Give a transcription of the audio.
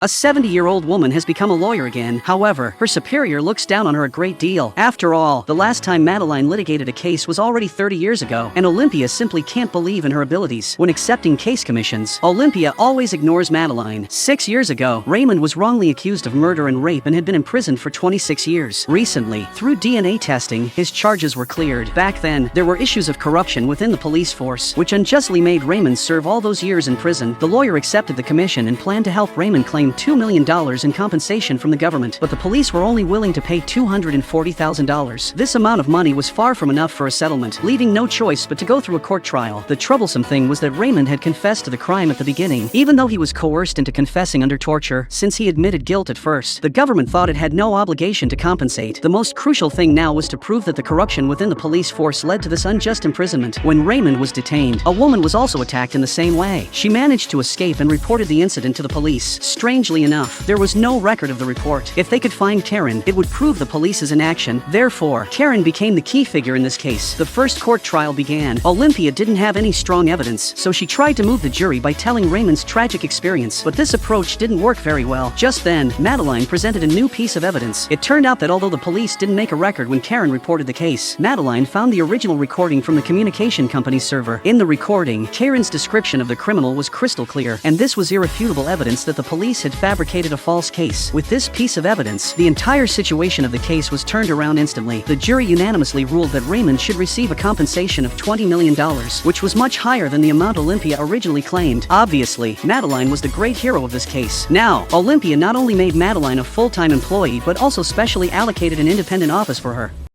A 70-year-old woman has become a lawyer again. However, her superior looks down on her a great deal. After all, the last time Madeline litigated a case was already 30 years ago, and Olympia simply can't believe in her abilities. When accepting case commissions, Olympia always ignores Madeline. 6 years ago, Raymond was wrongly accused of murder and rape and had been imprisoned for 26 years. Recently, through DNA testing, his charges were cleared. Back then, there were issues of corruption within the police force, which unjustly made Raymond serve all those years in prison. The lawyer accepted the commission and planned to help Raymond claim $2 million in compensation from the government, but the police were only willing to pay $240,000. This amount of money was far from enough for a settlement, leaving no choice but to go through a court trial. The troublesome thing was that Raymond had confessed to the crime at the beginning, even though he was coerced into confessing under torture. Since he admitted guilt at first, the government thought it had no obligation to compensate. The most crucial thing now was to prove that the corruption within the police force led to this unjust imprisonment. When Raymond was detained, a woman was also attacked in the same way. She managed to escape and reported the incident to the police. Strangely enough, there was no record of the report. If they could find Karen, it would prove the police's inaction. Therefore, Karen became the key figure in this case. The first court trial began. Olympia didn't have any strong evidence, so she tried to move the jury by telling Raymond's tragic experience, but this approach didn't work very well. Just then, Madeline presented a new piece of evidence. It turned out that although the police didn't make a record when Karen reported the case, Madeline found the original recording from the communication company's server. In the recording, Karen's description of the criminal was crystal clear, and this was irrefutable evidence that the police had fabricated a false case. With this piece of evidence, the entire situation of the case was turned around instantly. The jury unanimously ruled that Raymond should receive a compensation of $20 million, which was much higher than the amount Olympia originally claimed. Obviously, Madeline was the great hero of this case. Now, Olympia not only made Madeline a full-time employee, but also specially allocated an independent office for her.